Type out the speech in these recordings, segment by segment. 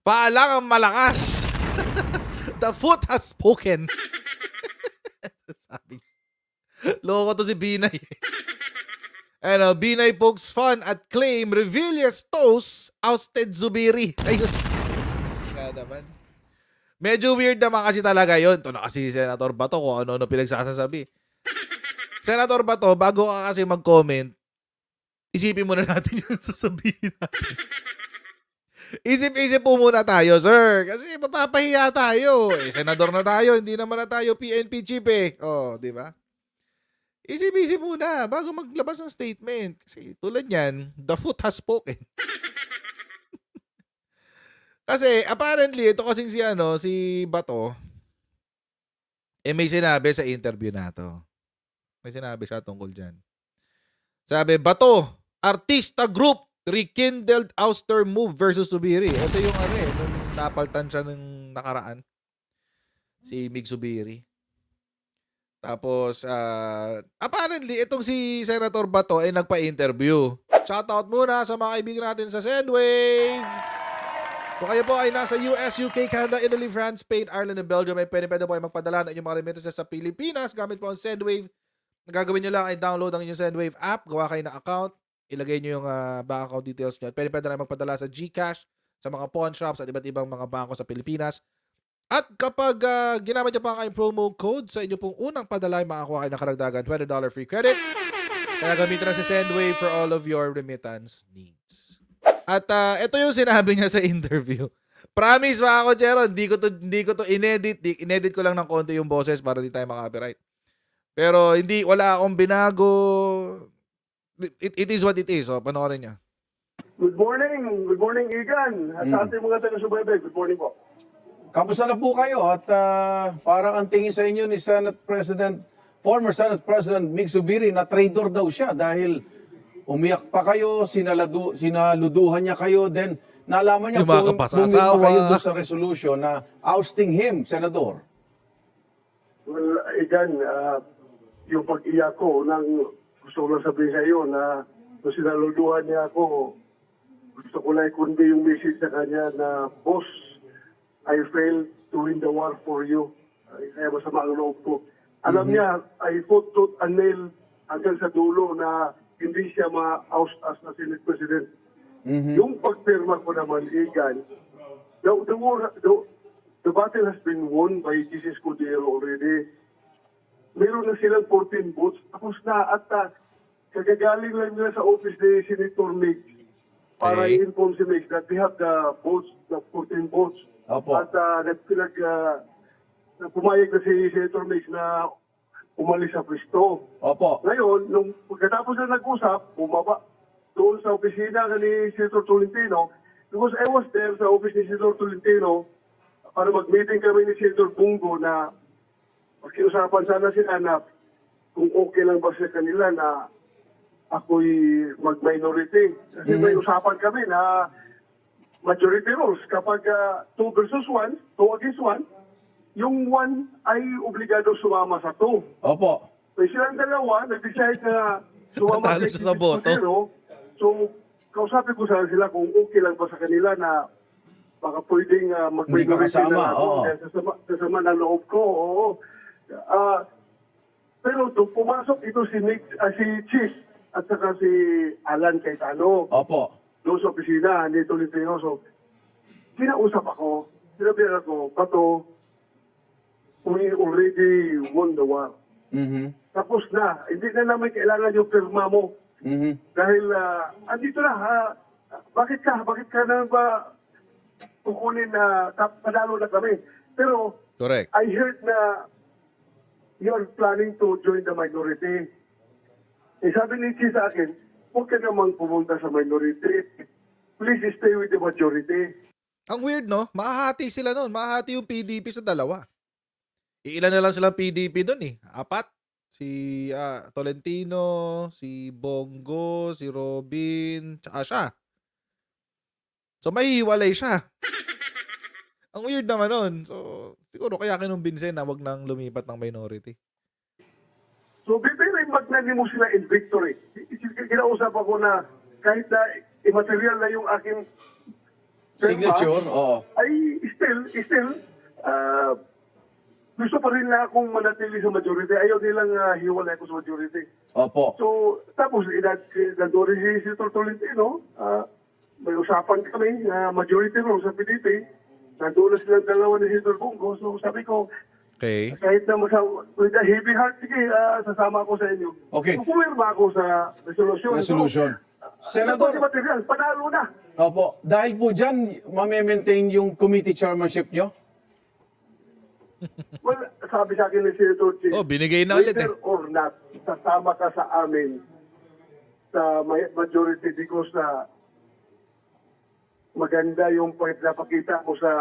Paalang ang malakas. The foot has spoken. Sabi. Loko to si Binay. Ano, Binay pokes fun at claim Revillez toast ousted Zubiri. Ayun. Nga naman. Medyo weird naman kasi talaga yun. Ito na kasi Senator Bato kung ano-ano pinagsasasabi. Senator Bato, bago ka kasi mag-comment, isipin muna natin yung sasabihin natin. Isip-isip po muna tayo, sir. Kasi mapapahiya tayo. Senador na tayo, hindi naman na tayo PNP chief eh. Oh, di ba? Isip-isip muna bago maglabas ng statement. Kasi tulad yan, the foot has spoken. Kasi apparently, ito kasing si Bato, may sinabi sa interview na to. May sinabi siya tungkol dyan. Sabi, Bato, artista group, rekindled ouster move versus Subiri. Ito yung nung napaltan siya ng nakaraan. Si Mig Subiri. Tapos, apparently, itong si Senator Bato ay nagpa-interview. Shoutout muna sa mga kaibigan natin sa Sendwave! Kung kayo po ay nasa US, UK, Canada, Italy, France, Spain, Ireland, and Belgium, ay pwede po ay magpadala ng inyong mga remittances sa Pilipinas gamit po ang Sendwave. Ang gagawin nyo lang ay download ang inyong Sendwave app, gawa kayo ng account, ilagay nyo yung bank account details nyo. Pwede na magpadala sa GCash, sa mga pawn shops at iba't ibang mga bangko sa Pilipinas. At kapag ginamit nyo pa ang promo code sa inyo pong unang padala, ay makakuha kayo ng karagdagan $20 free credit. Kaya gamitin na si Sendwave for all of your remittance needs. At ito yung sinabi niya sa interview. Promise mga kochero, hindi ko to inedit. Inedit ko lang ng konti yung boses para di tayo maka-copyright. Pero wala akong binago. It is what it is. So, panoorin niya. Good morning. Good morning, Igan. At sa ating mga taga-subaybay, good morning po. Kamusta na po kayo? At parang ang tingin sa inyo ni former Senate President Mig Zubiri na traitor daw siya dahil umiyak pa kayo, sinaluduhan niya kayo, then nalaman niya pumirma kayo doon sa resolution na ousting him, Senador. Well, Igan, yung pag-iyak ko, gusto ko lang sabihin sa iyo na nung sinaluduhan niya ako, gusto ko lang ikundi yung message sa kanya na, Boss, I failed to win the war for you. Kaya masama ang loob ko. Alam niya, I fought tooth and nail hanggang sa dulo na hindi siya ma-oust as na Senate President. Yung pagpirma ko naman, Igan, the battle has been won by Jesus Cudero already. Meron na silang 14 votes. Tapos na at kagagaling lang nila sa office ni Senator Mig para i-inform si Mig that we have the votes, the 14 votes. Opo. At pumayag na si Senator Mig na umalis sa pwesto. Opo. Ngayon, nung pagkatapos na nag-usap, bumaba doon sa opisina ni Senator Tolentino, because I was there sa office ni Senator Tolentino para mag-meeting kami ni Senator Bungo na magkiusapan sana sila na kung okay lang ba sa kanila na ako'y mag-minority. Kasi may usapan kami na majority rules. Kapag 2 versus 1, 2 against 1, yung 1 ay obligado sumama sa 2. Opo. May silang dalawa, nag-decide na sumama sa boto. So, kausapin ko sana sila kung okay lang ba sa kanila na baka pwedeng mag-minority na ako. Kasama ng loob ko, oo. Pero doon pumasok ito si Chis at saka si Alan Cayetano. Opo. Doon sa opisina ni Tolentino. So, kinausap ako, sinabihan ako, Bato, we already won the war. Tapos na, hindi na namin kailangan yung pirma mo. Dahil, andito na, bakit ka na ba kukunin na panalo na kami? Pero, correct. I heard na you're planning to join the minority. Sabi ni Chi sa akin, huwag ka namang pumunta sa minority. Please stay with the majority. Ang weird, no? Mahahati sila nun. Mahahati yung PDP sa dalawa. Ilan na lang silang PDP dun eh. 4. Si Tolentino, si Bongo, si Robin, tsaka siya. So, mahihiwalay siya. Ang weird naman nun. So, siguro kaya kinumbinsin na wag nang lumipat ng minority. So, very magnani mo sila in victory. Kinausap ako na kahit na immaterial na yung aking signature, oo. ay still, gusto pa rin na akong manatili sa majority. Ayaw nilang hiwalay ko sa majority. Opo. So, tapos, nandun rin si Senator Tolentino, may usapan kami na majority rule sa PDP. Nandun na silang dalawa ni Senator Bongo. So, sabi ko, Okay. kahit na with a heavy heart, sige, sasama ako sa inyo. Okay. Pumirma ako sa resolution. Senador, material, panalo na. opo, dahil po dyan, mame-maintain yung committee chairmanship nyo? Well, sabi sa akin ni Senator Chi, Oh, binigay na ulit eh. whether or not, sasama ka sa amin sa majority because na maganda yung pinapakita mo sa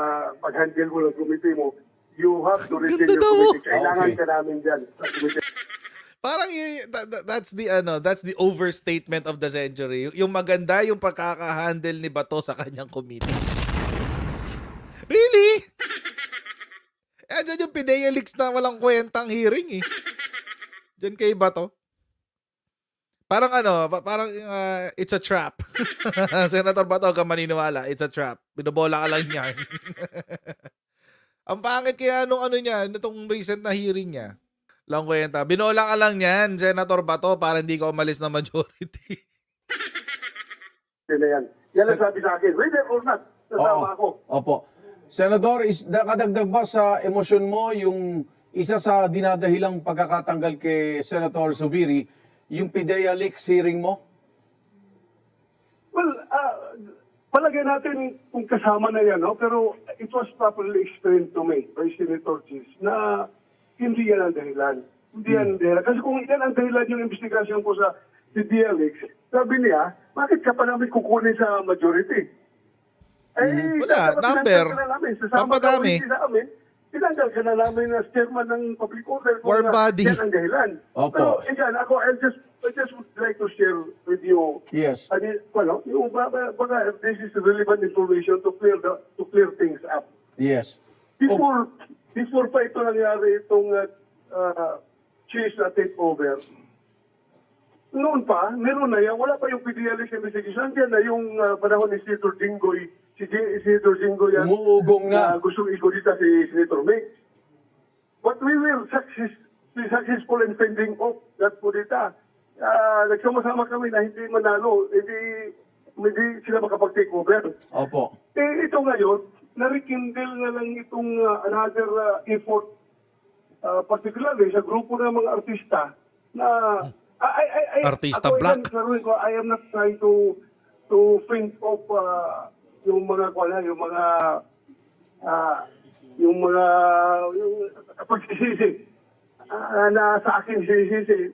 pag-handle mo ng committee mo, you have to retain Ganda your daw. committee. Kailangan Okay. ka namin dyan sa committee. Parang that's the overstatement of the century. Yung maganda yung pagkaka-handle ni Bato sa kanyang committee. Really? Diyan yung Pidea Leaks na walang kwentang hearing eh. Diyan kay Bato. Parang parang it's a trap. Senator Bato, ka maniniwala, it's a trap. Binobola ka lang niyan. Ang pangit kaya nung nitong recent na hearing niya. Lang kwenta. Binola ka lang niyan, Senator Bato, para hindi ka umalis na majority. Yan na yan. Yan ang sabi sa akin, whether or not, sasama ako. Opo. Senador, nakadagdag ba sa emosyon mo yung isa sa dinadahilang pagkakatanggal kay Senator Zubiri, yung PIDEA Leaks hearing mo? Well, palagay natin kung kasama na yan, no? Pero it was properly explained to me by Senator Chis na hindi yan ang dahilan. Hindi yan ang dahilan. Kasi kung yan ang dahilan yung investigasyon ko sa PIDEA Leaks, sabi niya, bakit ka pa namin kukunin sa majority? Wala, number. Pampadami. Tinanggal ka na namin as chairman ng public order kung Warm body. yan ang dahilan. Opo. Pero again, I just would like to share with you Yes. yung baka this is relevant information to clear things up. Yes. Before pa ito nangyari itong cheese na takeover, noon pa, meron na yan, wala pa yung PDLX investigation, diyan na yung panahon ni Senator Jinggoy, si Senator Jinggoy yan, Umuugong na. gustong ikodita si Senator Mix. But we were successful in fending off that kudita. Nagsama-sama kami na hindi manalo, hindi sila makapag-take over. Opo. Ito ngayon, narikindle na lang itong another effort, particularly sa grupo ng mga artista na Artista ako, Black. I am not trying to think of yung mga pagsisisi na sa akin sisisi.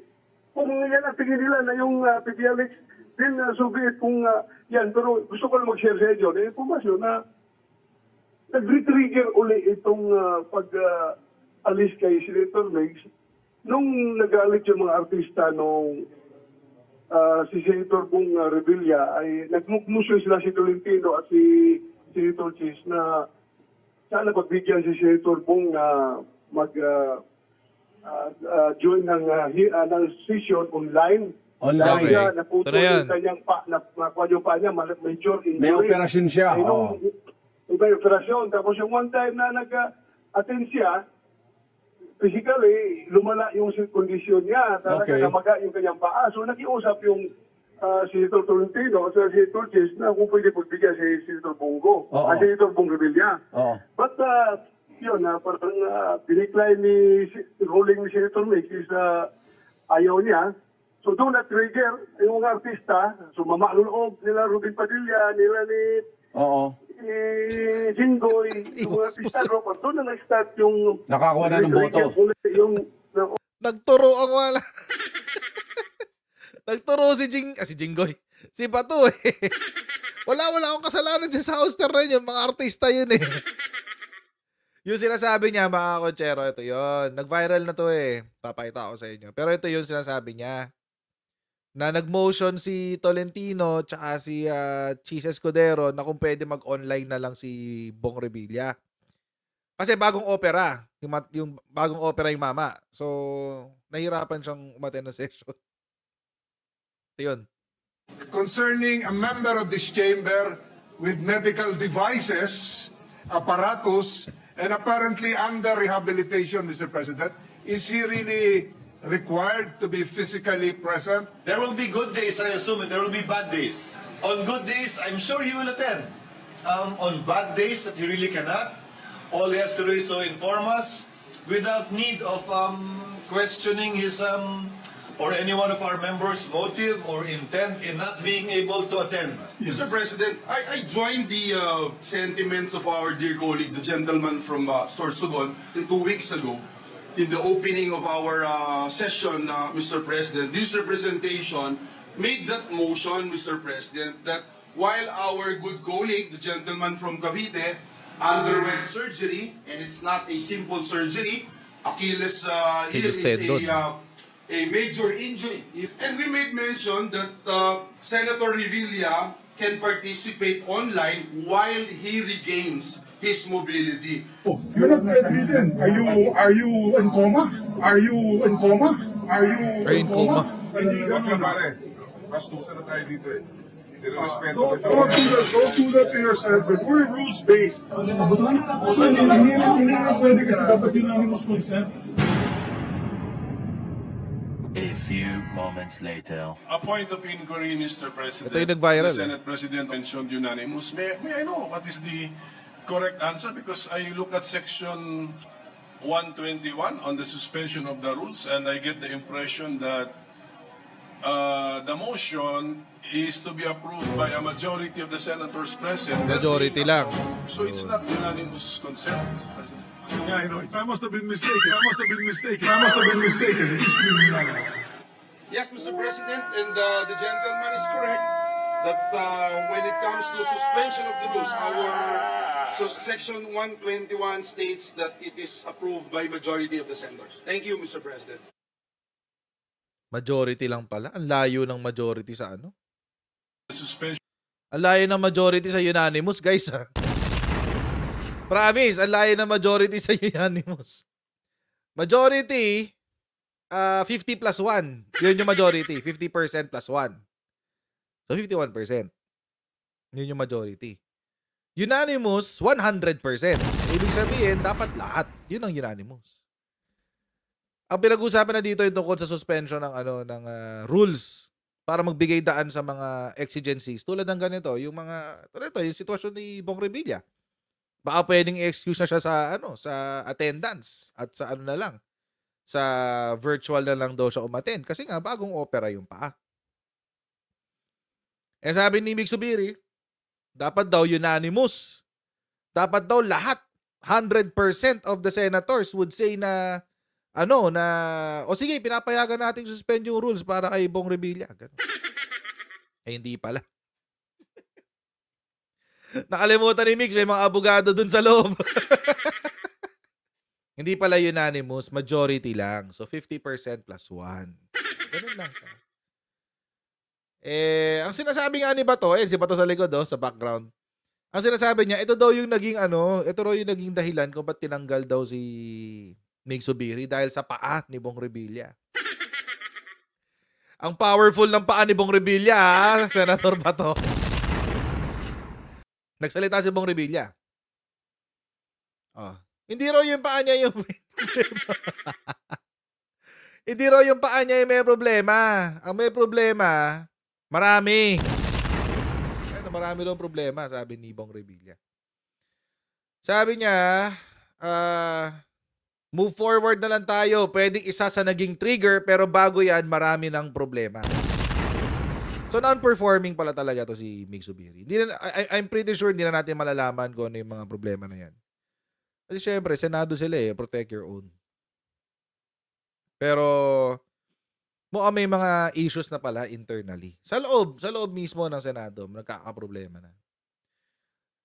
Kung yan ang tingin nila na yung PDLX, then subiit kung yan. Pero gusto ko lang mag-share sa inyo na informasyon na nag-trigger uli itong pag-alis kay Senator Mix nung nagalit yung mga artista nung si Senator Bong Revilla ay nagmusyo sila si Tolentino at si Senator Chis na sana pagbigyan si Senator Bong na join ng session online. Online. Okay. Dahil naputol Ito na yan. yung kanyang nakuha yung pa niya, major injury. May operasyon siya. Nung may operasyon. Tapos yung one time na nag-attend siya, physically, lumala yung kondisyon niya. Talaga Okay. namaga yung kanyang paa. So, nakiusap yung si Senator Tolentino at si Senator Chis na kung pwede pagbigyan si Senator Bongo. Oo. Si Senator Bong Revilla. Oo. But, yun, parang dinikline ruling ni Senator Mix is ayaw niya. So, doon na-trigger yung mga artista. So, mamaloob nila Ruben Padilla, nila ni Oo. Jinggoy, yung mga artista group. At doon na nag-start yung Nakakuha na ng boto. Nagturo ang wala. Nagturo si Jinggoy. Si Bato eh. Wala akong kasalanan dyan sa ouster na yun. Yung mga artista yun eh. Yung sinasabi niya, mga konchero, ito yun. Nag-viral na to eh. Papakita ko sa inyo. Pero ito yung sinasabi niya. Na nag-motion si Tolentino tsaka si Chis Escudero na kung pwede mag-online na lang si Bong Revilla. Kasi bagong opera. Yung bagong opera yung mama. So, nahirapan siyang umattend na session. Ito yun. Concerning a member of this chamber with medical devices, apparatus, and apparently under rehabilitation, Mr. President. Is he really required to be physically present? There will be good days, I assume, and there will be bad days. On good days, I'm sure he will attend. On bad days that he really cannot, all he has to do is to inform us without need of questioning his or any one of our members' motive or intent in not being able to attend. Mr. President, I join the sentiments of our dear colleague, the gentleman from Sorsogon, 2 weeks ago, in the opening of our session, Mr. President. This representation made that motion, Mr. President, that while our good colleague, the gentleman from Cavite, underwent surgery, and it's not a simple surgery, Achilles heel is a major injury. And we made mention that Senator Revilla can participate online while he regains his mobility. Oh, you're not bedridden. Are you in coma? Are you in coma? Are you in coma? Hindi ganun, pare. Bastusan na tayo dito eh. Don't do that to yourself. We're rules-based. Hindi na pwede kasi dapat unanimous consent. A few moments later. A point of inquiry, Mr. President. Ito yung nag-viral, The Senate President mentioned unanimous. May I know what is the correct answer? Because I look at section 121 on the suspension of the rules, and I get the impression that the motion is to be approved by a majority of the senators present. Majority lang. So it's not unanimous consent, Mr. President. Yeah, I know. I must have been mistaken. I must have been mistaken. It is really unanimous. Yes, Mr. President, and the gentleman is correct that when it comes to suspension of the rules, section 121 states that it is approved by majority of the senators. Thank you, Mr. President. Majority lang pala. Ang layo ng majority sa ano? Suspension. Ang layo ng majority sa unanimous, guys. Ha? Promise, ang layo ng majority sa unanimous. Majority, 50 plus 1. Yun yung majority. 50% plus 1. So, 51%. Yun yung majority. Unanimous, 100%. Ibig sabihin, dapat lahat. Yun ang unanimous. Ang pinag-usapan na dito yung tungkol sa suspension ng rules para magbigay daan sa mga exigencies. Tulad ng ganito, yung sitwasyon ni Bong Revilla. Baka pwedeng i-excuse na siya sa attendance at sa sa virtual na lang daw siya umattend kasi nga bagong opera yung paa. Eh sabi ni Mig Subiri, dapat daw unanimous. Dapat daw lahat 100% of the senators would say na o sige, pinapayagan natin suspend yung rules para kay Bong Revilla. Eh hindi pala. Nakalimutan ni Mix, may mga abogado dun sa loob. Hindi pala unanimous, majority lang. So, 50% plus 1. Ganun lang siya. Ang sinasabi nga ni Bato, si Bato sa likod, sa background. Ang sinasabi niya, ito daw yung naging dahilan kung ba't tinanggal daw si Mig Subiri dahil sa paa ni Bong Revilla. Ang powerful ng paa ni Bong Revilla, Senator Bato. Nagsalita si Bong Revilla. Hindi raw yung paa niya yung problema. Hindi raw yung paa niya yung may problema. Ang may problema, marami. Marami daw problema, sabi ni Bong Revilla. Sabi niya, move forward na lang tayo. Pwedeng isa sa naging trigger, pero bago yan, marami ng problema. So, non-performing pala talaga to si Mig Subiri. I'm pretty sure hindi na natin malalaman kung ano yung mga problema na yan. Kasi syempre, Senado sila protect your own. Pero, mukhang may mga issues na pala internally. Sa loob mismo ng Senado, nagkakaproblema na.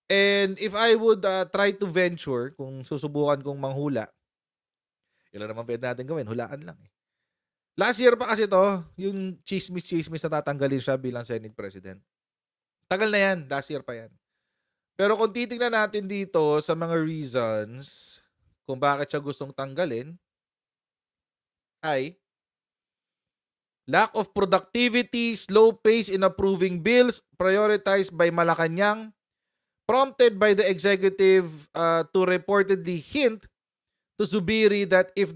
And if I would try to venture, kung susubukan kong manghula, ilan naman pwede natin gawin, hulaan lang Last year pa kasi to, yung chismis na tatanggalin siya bilang Senate President. Tagal na yan, last year pa yan. Pero kung titingnan natin dito sa mga reasons kung bakit siya gustong tanggalin, ay lack of productivity, slow pace in approving bills, prioritized by Malacanang, prompted by the executive to reportedly hint to Zubiri that if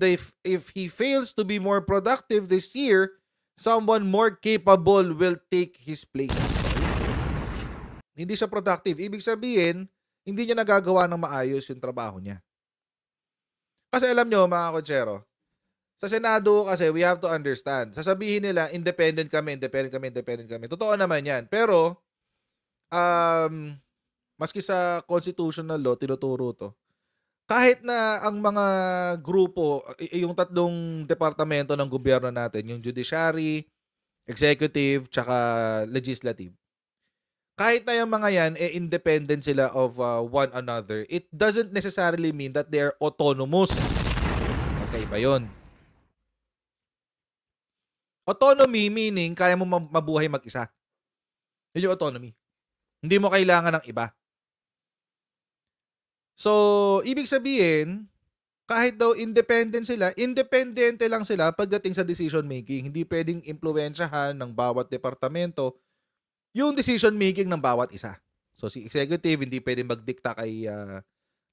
he fails to be more productive this year, someone more capable will take his place. Hindi siya productive. Ibig sabihin, hindi niya nagagawa ng maayos yung trabaho niya. Kasi alam nyo, mga kotsero, sa Senado kasi, we have to understand. Sasabihin nila, independent kami. Totoo naman yan. Pero, maski sa constitutional law, tinuturo to. Kahit na ang mga grupo, yung tatlong departamento ng gobyerno natin, yung judiciary, executive, tsaka legislative, kahit na yung mga yan, independent sila of one another, it doesn't necessarily mean that they are autonomous. Magkaiba yun. Autonomy meaning, kaya mo mabuhay mag-isa. Yun yung autonomy. Hindi mo kailangan ng iba. So, ibig sabihin, kahit daw independent sila, independente lang sila pagdating sa decision making. Hindi pwedeng impluwensyahan ng bawat departamento yung decision making ng bawat isa. So, si executive, hindi pwedeng magdikta kay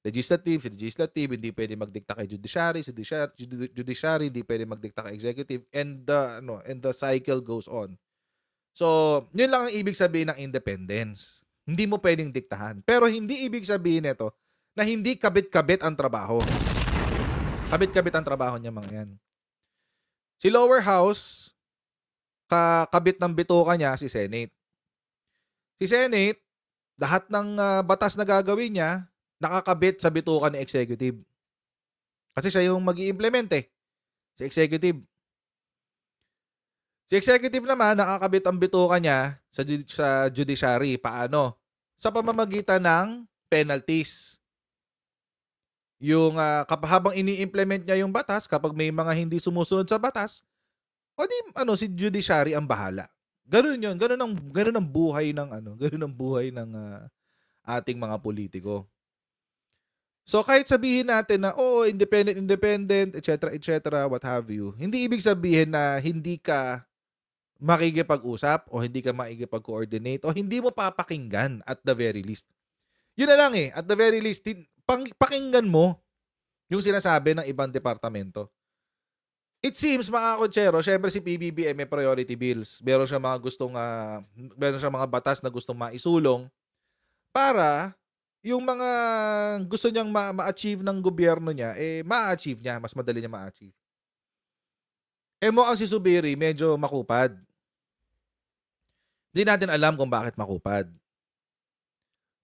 legislative, si legislative, hindi pwedeng magdikta kay judiciary, si judiciary, hindi pwedeng magdikta kay executive, and the cycle goes on. So, yun lang ang ibig sabihin ng independence. Hindi mo pwedeng diktahan. Pero hindi ibig sabihin nito na hindi kabit-kabit ang trabaho. Kabit-kabit ang trabaho niya mga yan. Si lower house, kakabit ng bituka niya si Senate. Si Senate, lahat ng batas na gagawin niya, nakakabit sa bituka ni executive. Kasi siya yung mag-i-implement si executive. Si executive naman, nakakabit ang bituka niya sa judiciary. Paano? Sa pamamagitan ng penalties. Yung habang ini-implement niya yung batas, kapag may mga hindi sumusunod sa batas, si judiciary ang bahala. Ganun yun. Ganun ang buhay ng ating mga politiko. So kahit sabihin natin na independent, etc., what have you, hindi ibig sabihin na hindi ka makikipag-usap o hindi ka makikipag-coordinate o hindi mo papakinggan at the very least. Yun na lang at the very least, pakinggan mo yung sinasabi ng ibang departamento. It seems, mga kotsero, syempre si PBBM may priority bills. Meron siya mga batas na gustong maisulong para yung mga gusto niyang ma-achieve ng gobyerno niya, ma-achieve niya. Mas madali niya ma-achieve. Mo ang si Zubiri, medyo makupad. Hindi natin alam kung bakit makupad.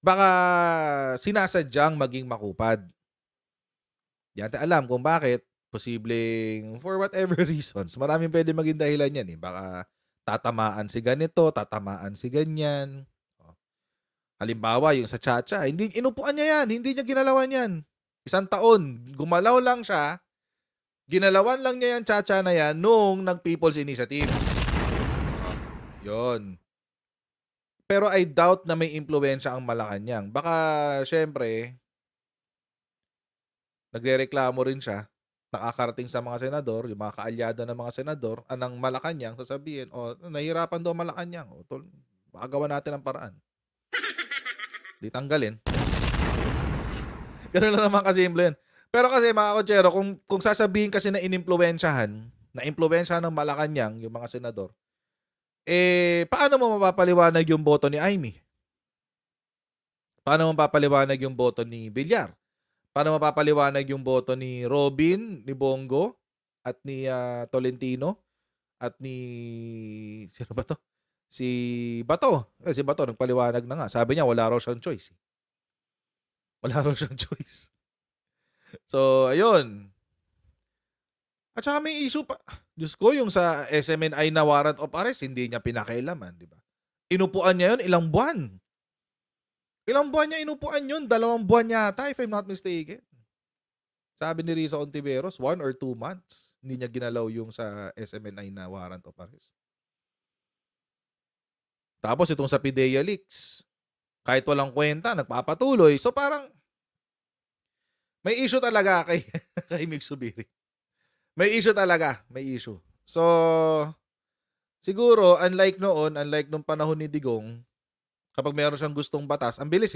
Baka sinasadyang maging makupad. Hindi natin alam kung bakit. Posibleng for whatever reasons. Maraming pwede maging dahilan yan. Baka tatamaan si ganito, tatamaan si ganyan. Halimbawa, yung sa Chacha, hindi inupuan niya yan. Hindi niya ginalawan yan. 1 taon, gumalaw lang siya. Ginalawan lang niya yung Chacha na yan nung nag-People's Initiative. Yun. Pero I doubt na may impluwensya ang Malacanang. Baka, syempre, nagrereklamo rin siya. Nakakarating sa mga senador, yung mga kaalyado ng mga senador, anang Malacanang, sasabihin, nahihirapan daw Malacanang. Baka gawa natin ang paraan. Di tanggalin. Ganun lang naman kasimple yun. Pero kasi mga kotsero, kung sasabihin kasi na inimpluwensyahan ng Malacanang, yung mga senador, paano mo mapapaliwanag yung boto ni Amy? Paano mo mapapaliwanag yung boto ni Villar? Paano mapapaliwanag yung boto ni Robin, ni Bongo, at ni Tolentino, at ni sino ba to? Si Bato. Si Bato nagpaliwanag na nga. Sabi niya wala raw siyang choice. Wala raw siyang choice. So, ayun. At saka may issue pa. Diyos ko, yung sa SMNI na warrant of arrest, hindi niya pinakailaman, di ba? Inupuan niya yun ilang buwan. Ilang buwan niya inupuan yun? 2 buwan yata, if I'm not mistaken. Sabi ni Risa Ontiveros, 1 or 2 months. Hindi niya ginalaw yung sa SMNI na warrant of arrest. Tapos itong sa PIDEA leaks, kahit walang kwenta, nagpapatuloy. So parang, may issue talaga kay Mig Zubiri. May issue talaga. May issue. So, siguro, unlike nung panahon ni Digong, kapag meron siyang gustong batas, ang bilis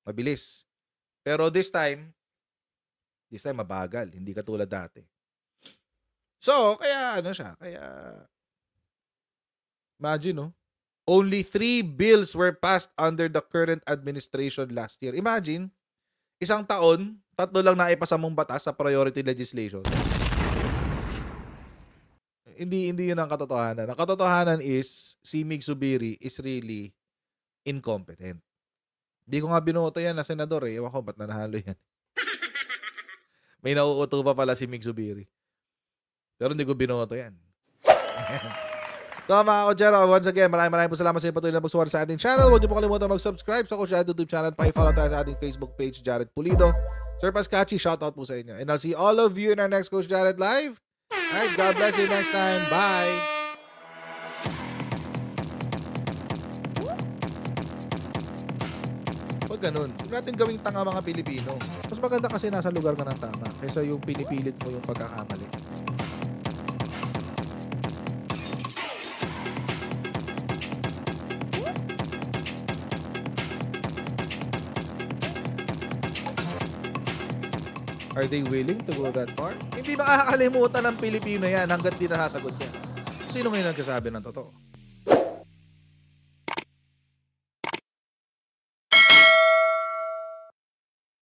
Mabilis. Pero this time mabagal. Hindi katulad dati. So, kaya ano siya? Kaya, imagine, no? Only 3 bills were passed under the current administration last year. Imagine, isang taon, 3 lang naipasa mong batas sa priority legislation. Hindi yun ang katotohanan. Ang katotohanan is, si Mig Zubiri is really incompetent. Hindi ko nga binoto yan na senador eh. Ewan ko, ba't nanahalo yan? May nauuto pa pala si Mig Zubiri. Pero hindi ko binoto yan. So mga Kuchero, once again, maraming po salamat sa inyo patuloy na pagsuwar sa ating channel. Huwag niyo po kalimutan mag-subscribe sa Kuchero YouTube channel. Pa-follow tayo sa ating Facebook page, Jared Pulido. Sir Pascachi, shoutout po sa inyo. And I'll see all of you in our next Coach Jared Live. Alright, God bless you next time. Bye! Huwag ganun. Huwag natin gawing tanga mga Pilipino. Mas maganda kasi nasa lugar ka ng tama kaysa yung pinipilit mo yung pagkakamali. Are they willing to go that far? Hindi makakalimutan ng Pilipino yan hanggat di nasasagot niya. Sino ngayon nagsasabi ng totoo?